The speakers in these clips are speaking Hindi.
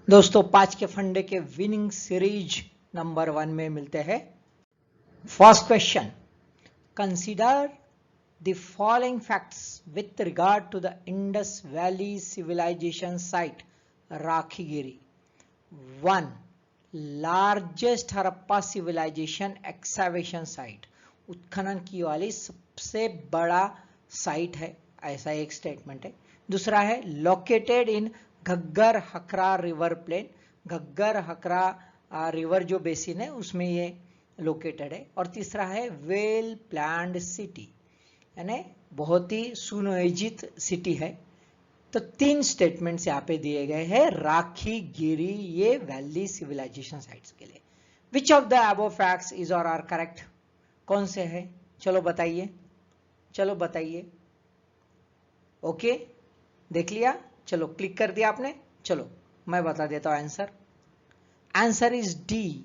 दोस्तों 5 के फंडे के विनिंग सीरीज नंबर 1 में मिलते हैं। First question, consider the following facts with regard to the Indus valley civilisation site Rakhigarhi. 1. Largest Harappa civilisation excavation site, उत्खनन की वाली सबसे बड़ा साइट है, ऐसा एक स्टेटमेंट है। दूसरा है located in Ghaggar Hakra river plain, Ghaggar Hakra river जो बेसिन है उसमें ये लोकेटेड है। और तीसरा है वेल प्लान्ड सिटी, यानी बहुत ही सुनियोजित सिटी है। तो 3 स्टेटमेंट्स यहाँ पे दिए गए हैं राखीगिरी ये वैली सिविलाइजेशन साइट्स के लिए। Which of the above facts is और आर करेक्ट, कौन से है? चलो बताइए, चलो बताइए। ओके, देख लिया, चलो क्लिक कर दिया आपने। चलो मैं बता देता हूं answer. Answer is D,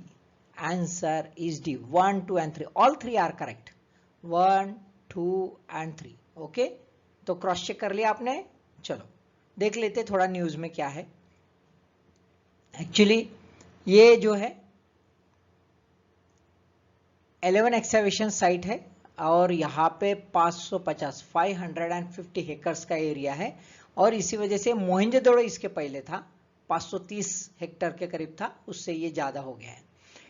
answer is D. 1, 2 and 3 all 3 are correct. 1, 2 and 3 okay. तो क्रॉस चेक कर लिया आपने। चलो देख लेते थोड़ा न्यूज में क्या है। एक्चुअली ये जो है 11 एक्सकैवेशन साइट है और यहाँ पे 550 हेक्टर्स का एरिया है। और इसी वजह से मोहनजोदड़ो इसके पहले था, 530 हेक्टर के करीब था, उससे ये ज्यादा हो गया है।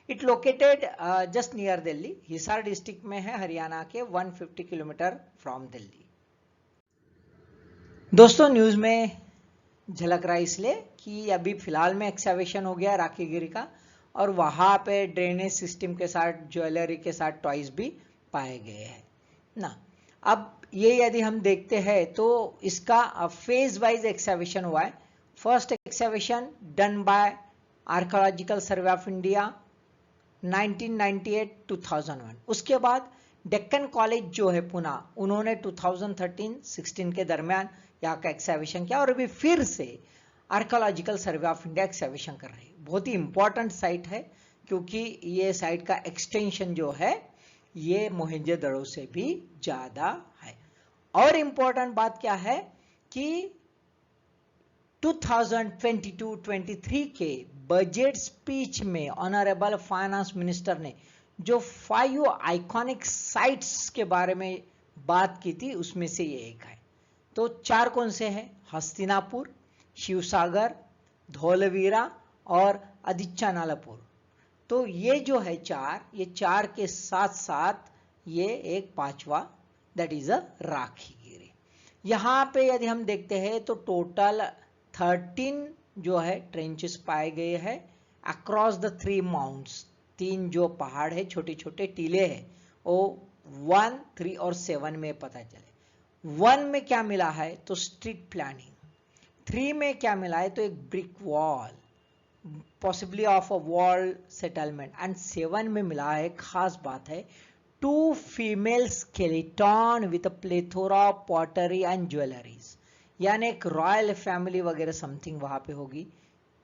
It located just near Delhi, Hisar district में है, हरियाणा के 150 किलोमीटर फ्रॉम दिल्ली। दोस्तों न्यूज में झलक रहा है इसलिए कि अभी फिलहाल में एक्सकैवेशन हो गया राखीगिरी का, और वहां पे ड्रेनेज सिस्टम के साथ ज्वेलरी के साथ टॉयज भी पाए गए हैं ना। अब ये यदि हम देखते हैं तो इसका फेज वाइज एक्सकैवेशन हुआ है। First excavation done by archaeological survey of India 1998-2001। उसके बाद डेक्कन कॉलेज जो है पुणे, उन्होंने 2013-16 के दरमियान यहाँ का एक्सकैवेशन किया, और अभी फिर से archaeological survey of India excavation कर रही है। बहुत ही इंपॉर्टेंट साइट है क्योंकि ये साइट का एक्सटेंशन जो है ये मोहनजोदड़ो से भी ज्यादा है। और इंपॉर्टेंट बात क्या है कि 2022-23 के बजट स्पीच में ऑनरेबल फाइनेंस मिनिस्टर ने जो 5 आइकॉनिक साइट्स के बारे में बात की थी उसमें से ये एक है। तो 4 कौन से हैं? हस्तिनापुर, शिवसागर, धौलवीरा और आदिच्चनालपुर। तो ये जो है 4, ये 4 के साथ साथ ये एक 5वां, दैट इज अ राखीगिरी। यहां पे यदि हम देखते हैं तो टोटल 13 जो है ट्रेंचेस पाए गए हैं अक्रॉस द 3 माउंट्स। 3 जो पहाड़ है, छोटे छोटे टीले हैं, वो 1, 3 और 7 में पता चले। 1 में क्या मिला है तो स्ट्रीट प्लानिंग, 3 में क्या मिला है तो एक brick wall, possibly of a wall settlement, and 7 में मिला है, खास बात है, 2 female skeleton with plethora pottery and jewelleries, यानी एक रॉयल फैमिली वगैरह समथिंग वहां पे होगी,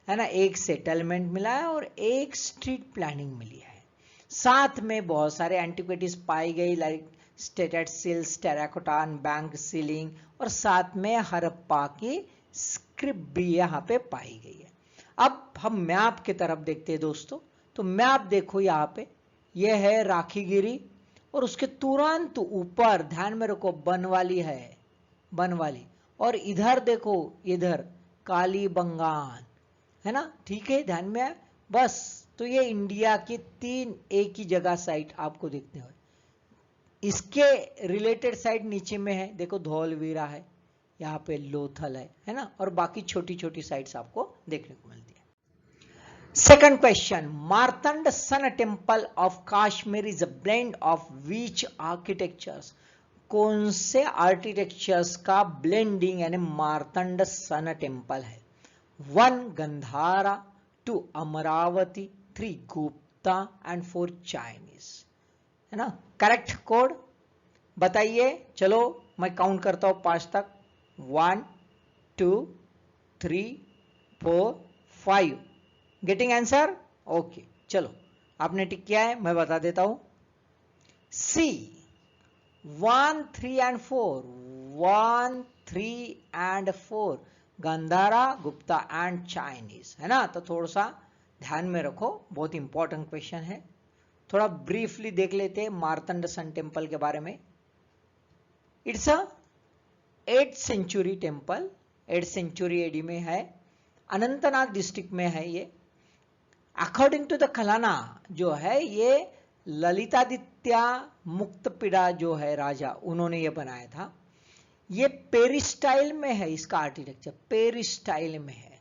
है ना। एक सेटलमेंट मिला है और एक स्ट्रीट प्लानिंग मिली है। साथ में बहुत सारे एंटिक्विटीज पाई गई, like stated seals, terracotta, bank sealing, और साथ में हड़प्पा की स्क्रिप्ट भी यहाँ पे पाई गई है। अब हम मैप की तरफ देखते हैं दोस्तों। तो मैप देखो यहाँ पे, ये है राखीगिरी, और उसके तुरंत ऊपर ध्यान में रखो बनवाली है, बनवाली, और इधर देखो, इधर कालीबंगान है ना। ठीक है, ध्यान में आए बस। तो ये इंडिया की 3 एक ही जगह साइट आपको देखने हो। इसके रिलेटेड साइट नीचे में है, देखो धौलवीरा है, यहाँ पे लोथल है ना, और बाकी छोटी छोटी साइट्स आपको देखने को मिलती है। Second question, Martand sun temple of Kashmir is a blend of which architectures, कौन से आर्किटेक्चर्स का ब्लेंडिंग यानी मार्तंड सन टेम्पल है? 1 गंधारा, 2 अमरावती, 3 गुप्ता एंड 4 चाइनीज, है ना। करेक्ट कोड बताइए। चलो मैं काउंट करता हूं 5 तक। 1, 2, 3, 4, 5। Getting answer? ओके, चलो आपने टिक किया है, मैं बता देता हूं। C 1, 3 and 4, 1, 3 and 4 Gandhara, Gupta and Chinese, है ना। तो थोड़ा सा ध्यान में रखो, बहुत इंपॉर्टेंट क्वेश्चन है। थोड़ा ब्रीफली देख लेते हैं मार्तंड सन टेम्पल के बारे में। It's a 8th century temple, 8th century AD में है, अनंतनाग डिस्ट्रिक्ट में है ये। अकॉर्डिंग टू द खलाना जो है, ये ललितादित्य मुक्तपिड़ा जो है राजा, उन्होंने ये बनाया था। ये पेरिस्टाइल में है, इसका आर्किटेक्चर पेरिस्टाइल में है।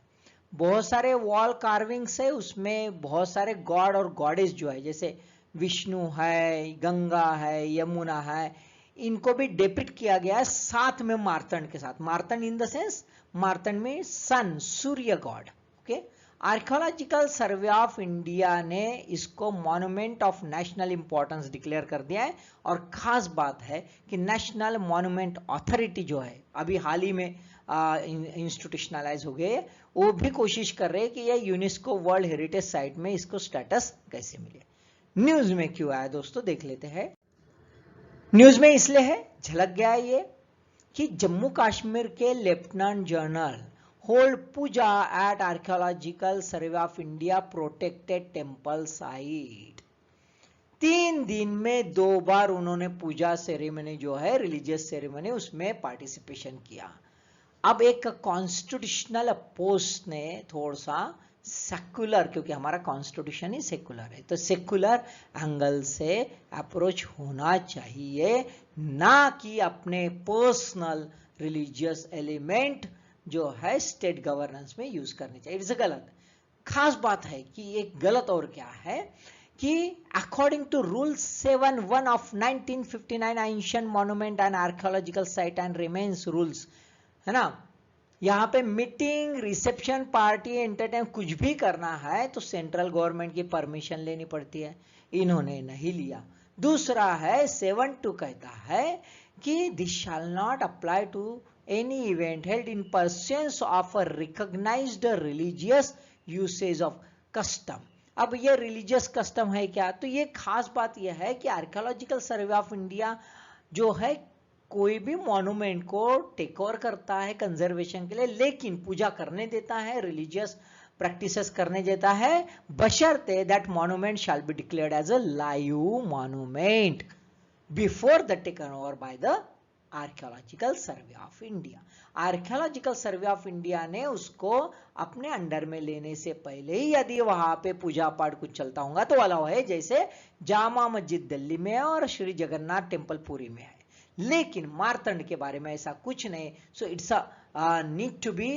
बहुत सारे वॉल कार्विंग्स है, उसमें बहुत सारे गॉड और गॉडेस जो है, जैसे विष्णु है, गंगा है, यमुना है, इनको भी डिपिक्ट किया गया है साथ में मार्तंड के साथ। Martand in the sense, Martand में सन, सूर्य god. Okay, archaeological survey of India ने इसको monument of national importance declare कर दिया है। और खास बात है कि नेशनल मॉन्यूमेंट अथॉरिटी जो है, अभी हाल ही में इंस्टीट्यूशनलाइज हो गए, वो भी कोशिश कर रहे हैं कि ये यूनेस्को वर्ल्ड हेरिटेज साइट में इसको स्टेटस कैसे मिले। न्यूज में क्यों आया दोस्तों, देख लेते हैं। न्यूज में इसलिए है, झलक गया ये, कि जम्मू कश्मीर के lieutenant general hold puja at archaeological survey of India protected temple site. 3 दिन में 2 बार उन्होंने पूजा सेरेमनी जो है, रिलीजियस सेरेमनी, उसमें पार्टिसिपेशन किया। अब एक कॉन्स्टिट्यूशनल पोस्ट ने थोड़ा सा सेकुलर, क्योंकि हमारा कॉन्स्टिट्यूशन ही सेकुलर है, तो सेकुलर एंगल से अप्रोच होना चाहिए, ना कि अपने पर्सनल रिलीजियस एलिमेंट जो है स्टेट गवर्नेंस में यूज करनी चाहिए। इट्स गलत। खास बात है कि एक गलत और क्या है कि according to rule 7(1) of 1959 ancient monument and archaeological site and remains rules, है ना, यहाँ पे मीटिंग, रिसेप्शन, पार्टी, एंटरटेन कुछ भी करना है तो सेंट्रल गवर्नमेंट की परमिशन लेनी पड़ती है, इन्होंने नहीं लिया। दूसरा है 7(2) कहता है कि this shall not apply to any event held in pursuance of a recognized religious usage of custom। अब ये रिलीजियस कस्टम है क्या, तो ये खास बात यह है कि आर्कियोलॉजिकल सर्वे ऑफ इंडिया जो है कोई भी मॉन्यूमेंट को टेक ओवर करता है कंजर्वेशन के लिए, लेकिन पूजा करने देता है, रिलीजियस प्रैक्टिसेस करने देता है, बशर्ते that monument shall be declared as a live monument before the taken over by the archaeological survey of India. Archaeological survey of India ने उसको अपने अंडर में लेने से पहले ही यदि वहां पे पूजा पाठ कुछ चलता होगा तो अलाउ है, जैसे जामा मस्जिद दिल्ली में और श्री जगन्नाथ टेम्पल पुरी में है। लेकिन मार्तंड के बारे में ऐसा कुछ नहीं। So it's need to be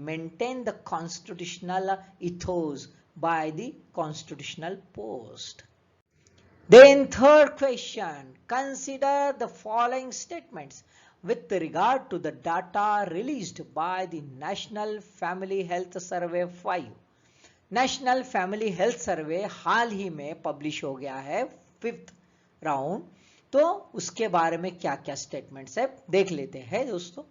maintain the constitutional ethos by the constitutional post. Then third question, consider the following statements with regard to the data released by the National Family Health Survey 5। National Family Health Survey हाल ही में पब्लिश हो गया है, 5th राउंड। तो उसके बारे में क्या क्या स्टेटमेंट्स है देख लेते हैं दोस्तों।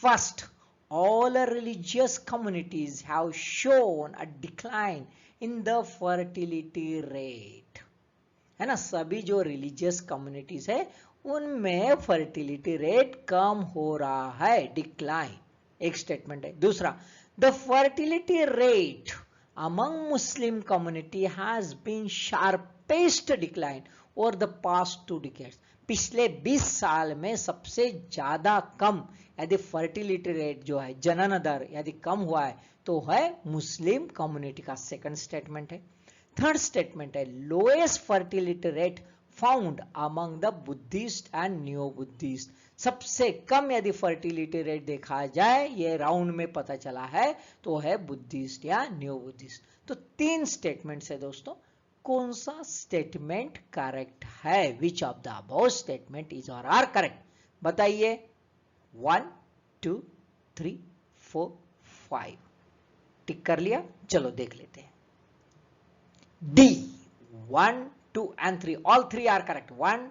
First, all religious communities have shown a decline in the fertility rate, है ना। सभी जो रिलीजियस कम्युनिटीज है उनमें फर्टिलिटी रेट कम हो रहा है, डिक्लाइन, एक स्टेटमेंट है। दूसरा, the fertility rate among Muslim community has been sharpest decline over the past 2 decades. पिछले 20 साल में सबसे ज्यादा कम यदि फर्टिलिटी रेट जो है, जनन दर यदि कम हुआ है तो है मुस्लिम कम्युनिटी का। सेकंड स्टेटमेंट है। थर्ड स्टेटमेंट है, lowest fertility rate found among the Buddhist and new Buddhist. सबसे कम यदि फर्टिलिटी रेट देखा जाए, ये राउंड में पता चला है, तो है बुद्धिस्ट या न्यू बुद्धिस्ट। तो 3 स्टेटमेंट्स है दोस्तों। कौन सा स्टेटमेंट करेक्ट है? Which of the above statement is और आर करेक्ट, बताइए। 1 2 3 4 5 टिक कर लिया। चलो देख लेते हैं। D 1 2 and 3 all 3 are correct. 1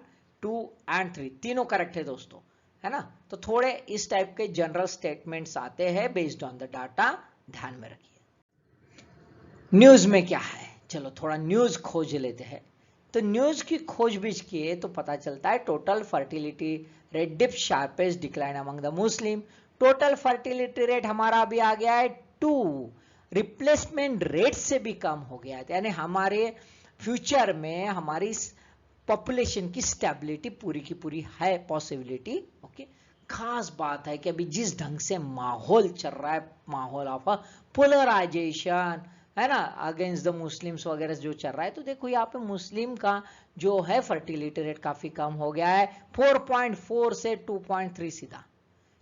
2 and 3 तीनों करेक्ट है दोस्तों, है ना। तो थोड़े इस टाइप के जनरल स्टेटमेंट्स आते हैं बेस्ड ऑन द डाटा, ध्यान में रखिए। न्यूज में क्या है, चलो थोड़ा न्यूज खोज लेते हैं। तो न्यूज की खोजबीज किए तो पता चलता है total fertility rate dip sharpest decline among the Muslim total fertility rate हमारा अभी आ गया है 2, रिप्लेसमेंट रेट से भी कम हो गया है, यानी हमारे फ्यूचर में हमारी पॉपुलेशन की स्टेबिलिटी पूरी की पूरी है पॉसिबिलिटी। ओके, खास बात है कि अभी जिस ढंग से माहौल चल रहा है, माहौल ऑफ पोलराइजेशन है ना, अगेंस्ट द मुस्लिम्स वगैरह जो चल रहा है, तो देखो यहाँ पे मुस्लिम का जो है फर्टिलिटी रेट काफी कम हो गया है, 4.4 से 2.3 सीधा।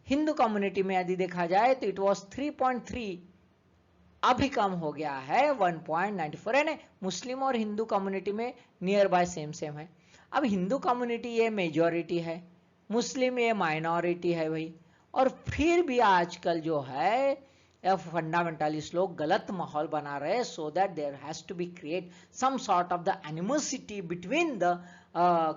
हिंदू कम्युनिटी में यदि देखा जाए तो इट वाज 3.3, अभी कम हो गया है 1.94 है ना। मुस्लिम और हिंदू कम्युनिटी में नियर बाय सेम सेम है। अब हिंदू कम्युनिटी ये मेजॉरिटी है, मुस्लिम ये माइनॉरिटी है भाई, और फिर भी आजकल जो है फंडामेंटलिस्ट लोग गलत माहौल बना रहे हैं, so that there has to be create some sort of the animosity between the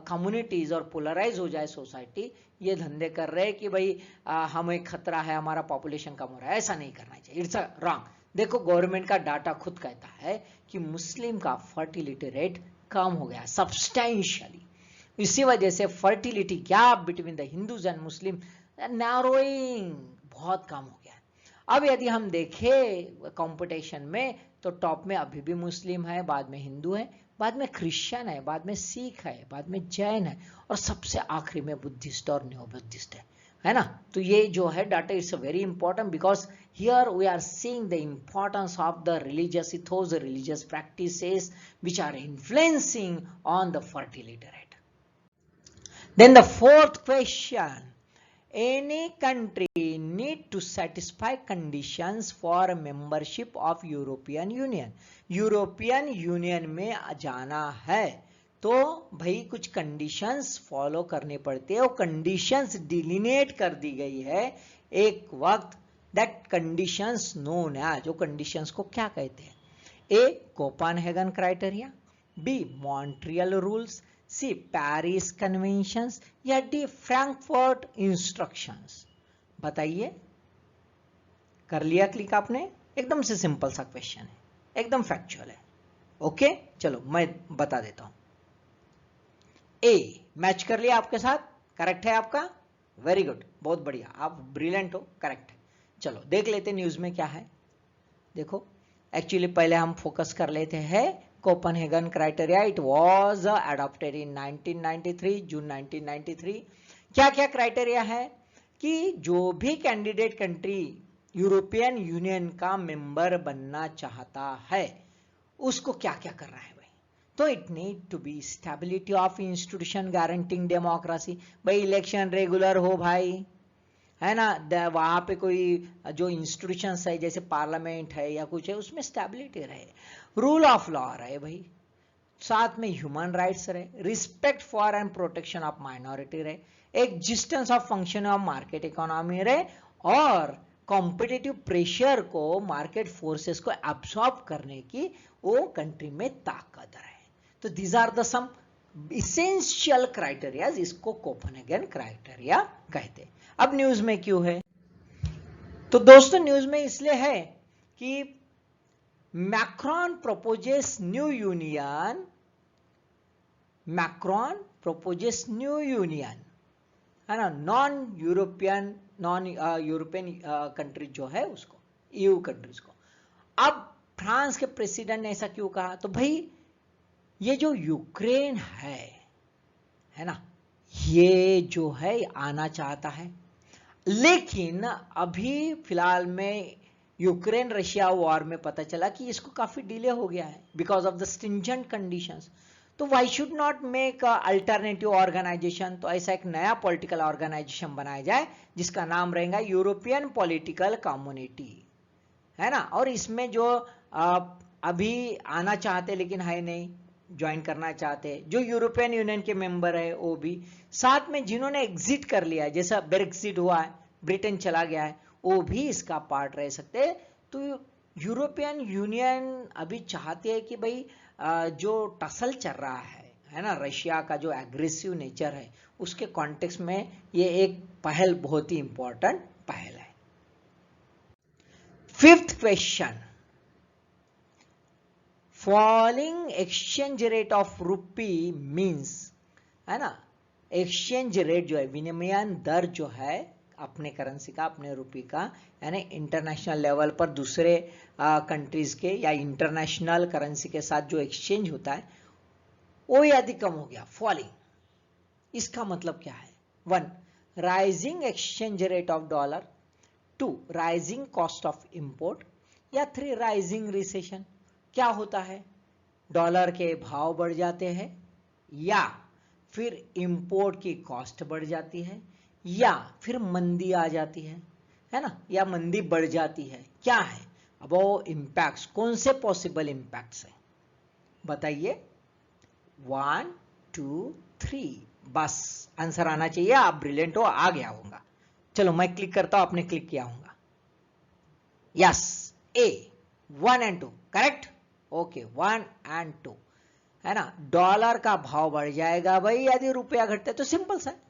communities और पोलराइज हो जाए सोसाइटी। ये धंधे कर रहे हैं कि भाई हमें खतरा है, हमारा पॉपुलेशन कम हो रहा है, ऐसा नहीं करना चाहिए, इट्स अ रॉन्ग। देखो गवर्नमेंट का डाटा खुद कहता है कि मुस्लिम का फर्टिलिटी रेट कम हो गया सब्सटेंशियली, इसी वजह से fertility gap between the Hindus and Muslim narrowing बहुत कम हो गया। अब यदि हम देखें कंपटीशन में तो टॉप में अभी भी मुस्लिम है, बाद में हिंदू है, बाद में क्रिश्चियन है, बाद में सिख है, बाद में जैन है, और सबसे आखिरी में बुद्धिस्ट और न्यू बुद्धिस्ट है ना। तो ये जो है data it's very important, because here we are seeing the importance of the religious ethos, religious practices which are influencing on the fertility rate. Then the fourth question, any country need to satisfy conditions for membership of European Union. European union में जाना है तो भाई कुछ कंडीशंस फॉलो करने पड़ते हैं, वो कंडीशंस डिलिनेट कर दी गई है एक वक्त, दैट कंडीशंस नोन एज, जो कंडीशंस को क्या कहते हैं, A Copenhagen criteria, B Montreal rules, C Paris conventions, या डी फ्रैंकफर्ट इंस्ट्रक्शंस। बताइए, कर लिया क्लिक आपने? एकदम से सिंपल सा क्वेश्चन है, एकदम फैक्चुअल है। ओके चलो मैं बता देता हूं। ए मैच कर लिया आपके साथ, करेक्ट है आपका, वेरी गुड, बहुत बढ़िया, आप ब्रिलियंट हो, करेक्ट है। चलो देख लेते न्यूज में क्या है। देखो एक्चुअली पहले हम फोकस कर लेते हैं Copenhagen criteria. It was adopted in 1993, जून 1993। क्या क्या क्राइटेरिया है कि जो भी कैंडिडेट कंट्री यूरोपियन यूनियन का मेंबर बनना चाहता है उसको क्या क्या कर रहा है भाई, तो it need to be stability of institution guaranteeing democracy, भाई इलेक्शन रेगुलर हो भाई, है ना, वहां पे कोई जो इंस्टीट्यूशंस है जैसे पार्लियामेंट है या कुछ है उसमें स्टेबिलिटी रहे, रूल ऑफ लॉ रहे भाई, साथ में ह्यूमन राइट्स रहे, respect for and protection of minority रहे, existence of function of market economy रहे, और कॉम्पिटिटिव प्रेशर को, मार्केट फोर्सेस को एब्सॉर्ब करने की वो कंट्री में ताकत रहे। तो these are the some essential criteria, इसको कोपेनहेगन क्राइटेरिया कहते। अब न्यूज में क्यों है, तो दोस्तों न्यूज में इसलिए है कि Macron purposes new union, Macron purposes new union, है ना, नॉन यूरोपियन कंट्री जो है उसको, ईयू कंट्रीज को। अब फ्रांस के प्रेसिडेंट ने ऐसा क्यों कहा, तो भाई ये जो यूक्रेन है ना, ये जो है आना चाहता है, लेकिन अभी फिलहाल में यूक्रेन रशिया वॉर में पता चला कि इसको काफी डिले हो गया है because of the stringent conditions. तो why should not make alternative organisation, तो ऐसा एक नया पॉलिटिकल ऑर्गेनाइजेशन बनाया जाए जिसका नाम रहेगा यूरोपियन पॉलिटिकल कम्युनिटी, है ना। और इसमें जो अभी आना चाहते लेकिन है नहीं, ज्वाइन करना चाहते, जो यूरोपियन यूनियन के मेंबर है वो भी, साथ में जिन्होंने एग्जिट कर लिया है, जैसा ब्रेक्सिट हुआ है, ब्रिटेन चला गया है, वो भी इसका पार्ट रह सकते। तो यूरोपियन यूनियन अभी चाहते हैं कि भाई जो टसल चल रहा है ना, रशिया का जो एग्रेसिव नेचर है, उसके कॉन्टेक्स्ट में ये एक पहल बहुत ही इंपॉर्टेंट पहल है। Fifth question, falling exchange rate of रूपी मीन्स, है ना, एक्सचेंज रेट जो है, विनिमय दर जो है अपने करेंसी का, अपने रुपये का, यानी इंटरनेशनल लेवल पर दूसरे कंट्रीज के या इंटरनेशनल करेंसी के साथ जो एक्सचेंज होता है वो यदि कम हो गया, फॉलिंग, इसका मतलब क्या है? 1. Rising exchange rate of dollar, 2. Rising cost of import, या 3. Rising recession. क्या होता है? डॉलर के भाव बढ़ जाते हैं, या फिर इंपोर्ट की कॉस्ट बढ़ जाती है, या फिर मंदी आ जाती है ना, या मंदी बढ़ जाती है। क्या है अब वो इंपैक्ट्स? कौन से पॉसिबल इंपैक्ट्स है बताइए? 1, 2, 3, बस आंसर आना चाहिए। आप ब्रिलियंट हो, आ गया होगा। चलो मैं क्लिक करता हूं, आपने क्लिक किया होगा। यस, ए 1 और 2 करेक्ट। ओके, 1 और 2 है ना। डॉलर का भाव बढ़ जाएगा भाई यदि रुपया घटते, तो सिंपल सा है।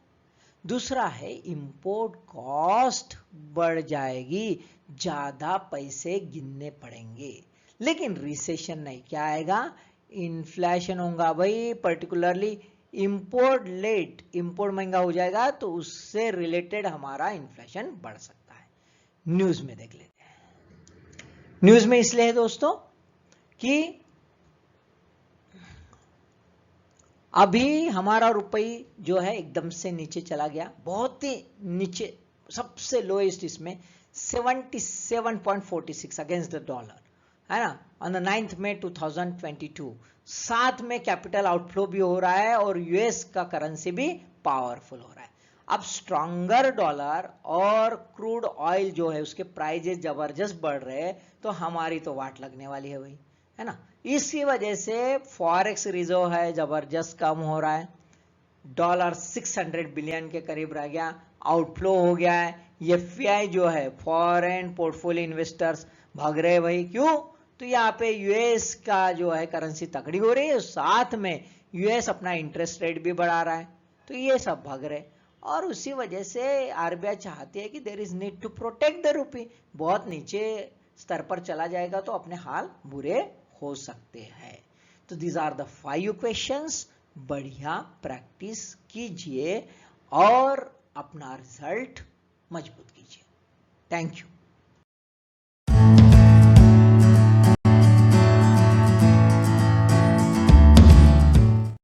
दूसरा है इंपोर्ट कॉस्ट बढ़ जाएगी, ज्यादा पैसे गिनने पड़ेंगे। लेकिन रिसेशन नहीं, क्या आएगा? इन्फ्लेशन होगा भाई, पर्टिकुलरली इंपोर्ट लेट, इंपोर्ट महंगा हो जाएगा तो उससे रिलेटेड हमारा इन्फ्लेशन बढ़ सकता है। न्यूज में देख लेते हैं। न्यूज में इसलिए है दोस्तों कि अभी हमारा रुपये जो है एकदम से नीचे चला गया, बहुत ही नीचे, सबसे लोएस्ट इसमें 77.46 अगेंस्ट द डॉलर, है ना, ऑन द 9th May 2022। साथ में कैपिटल आउटफ्लो भी हो रहा है और यूएस का करेंसी भी पावरफुल हो रहा है। अब स्ट्रॉन्गर डॉलर और क्रूड ऑयल जो है उसके प्राइजेस जबरदस्त बढ़ रहे हैं, तो हमारी तो वाट लगने वाली है भाई, है ना। इसी वजह से फॉरेक्स रिजर्व है जबरदस्त कम हो रहा है, डॉलर 600 बिलियन के करीब रह गया, आउटफ्लो हो गया है। एफपीआई जो है फॉरेन पोर्टफोलियो इन्वेस्टर्स भाग रहे भाई, क्यों? तो यहाँ पे यूएस का जो है करेंसी तगड़ी हो रही है, साथ में यूएस अपना इंटरेस्ट रेट भी बढ़ा रहा है, तो ये सब भाग रहे। और उसी वजह से आरबीआई चाहती है कि there is need to protect the rupee. बहुत नीचे स्तर पर चला जाएगा तो अपने हाल बुरे हो सकते हैं। तो दीज आर द 5 क्वेश्चंस। बढ़िया प्रैक्टिस कीजिए और अपना रिजल्ट मजबूत कीजिए। Thank you.